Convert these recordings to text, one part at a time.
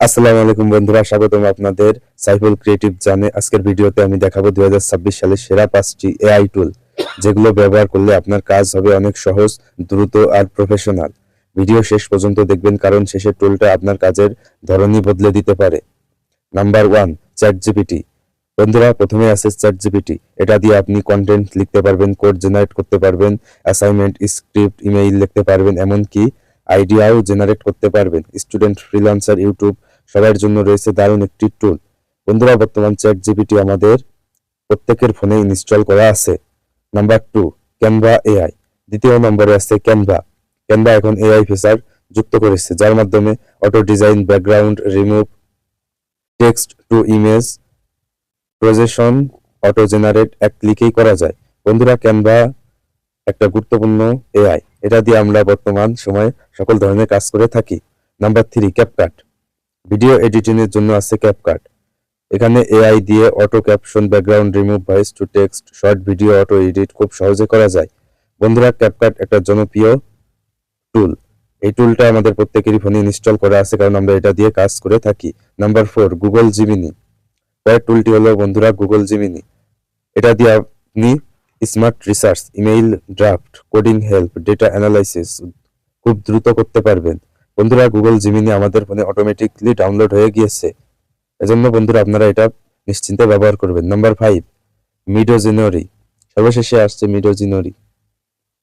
আসসালামু আলাইকুম বন্ধুরা, স্বাগতম আপনাদের সাইফুল ক্রিয়েটিভ জানে। আজকের ভিডিওতে আমি দেখাবো 2026 সালের সেরা 5টি এআই টুল, যেগুলো ব্যবহার করলে আপনার কাজ হবে অনেক সহজ, দ্রুত আর প্রফেশনাল। ভিডিও শেষ পর্যন্ত দেখবেন, কারণ শেষের টুলটা আপনার কাজের ধরনই বদলে দিতে পারে। Number 1, chat GPT. বন্ধুরা, প্রথমে আছে চ্যাট জিপিটি। এটা দিয়ে আপনি কন্টেন্ট লিখতে পারবেন, কোড জেনারেট করতে পারবেন, অ্যাসাইনমেন্ট, স্ক্রিপ্ট, ইমেইল লিখতে পারবেন, এমনকি আইডিয়াও জেনারেট করতে পারবেন। স্টুডেন্ট, ফ্রিল্যান্সার, ইউটিউব সবার জন্য রয়েছে দারুণ একটি টুল। বন্ধুরা, বর্তমান চ্যাট জিপিটি আমাদের প্রত্যেকের ফোনে ইনস্টল করা আছে। Number 2, Canva AI. দ্বিতীয় নম্বরে আছে ক্যানভা। ক্যানভা এখন এআই ফিচার যুক্ত করেছে, যার মাধ্যমে auto design, background remove, text to image projection, auto generate এক ক্লিকেই করা যায়। বন্ধুরা, ক্যানভা একটা গুরুত্বপূর্ণ এআই। এটা দিয়ে আমরা বর্তমান সময়ে সকল ধরনের কাজ করে থাকি। Number 3, CapCut. ভিডিও এডিটিং এর জন্য আছে ক্যাপকাট। এখানে এআই দিয়ে auto caption, background remove, voice to text, short video auto edit খুব সহজে করা যায়। বন্ধুরা, ক্যাপকাট একটা জনপ্রিয় টুল। এই টুলটা আমাদের প্রত্যেকেরই ফোনে ইনস্টল করা আছে, কারণ আমরা এটা দিয়ে কাজ করে থাকি। Number 4, Google Gemini. পরের টুলটি হলো বন্ধুরা গুগল জিমিনি। এটা দিয়ে আপনি smart research, email draft, coding help, data analysis খুব দ্রুত করতে পারবেন। বন্ধুরা, গুগল জিমিনি আমাদের ফোনে অটোমেটিকলি ডাউনলোড হয়ে গিয়েছে, এজন্য বন্ধুরা আপনারা এটা নিশ্চিন্তে ব্যবহার করবেন। নাম্বার 5, মিডোজিনোরি। সর্বশেষে আসছে মিডোজিনোরি।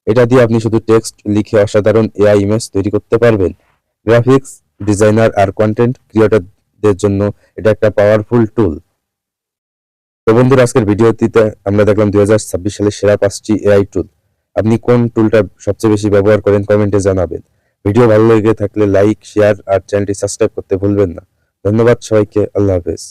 এটা দিয়ে আপনি শুধু টেক্সট লিখে অসাধারণ এআই ইমেজ তৈরি করতে পারবেন। গ্রাফিক্স ডিজাইনার আর কন্টেন্ট ক্রিয়েটরদের জন্য এটা একটা পাওয়ারফুল টুল। তো বন্ধুরা, আজকের ভিডিওটিতে আমরা দেখলাম 2026 সালের সেরা 5টি এআই টুল। আপনি কোন টুলটা সবচেয়ে বেশি ব্যবহার করেন কমেন্টে জানাবেন। ভিডিও ভালো লেগে থাকলে লাইক, শেয়ার আর চ্যানেলটি সাবস্ক্রাইব করতে ভুলবেন না। ধন্যবাদ সবাইকে। আল্লাহ হাফেজ।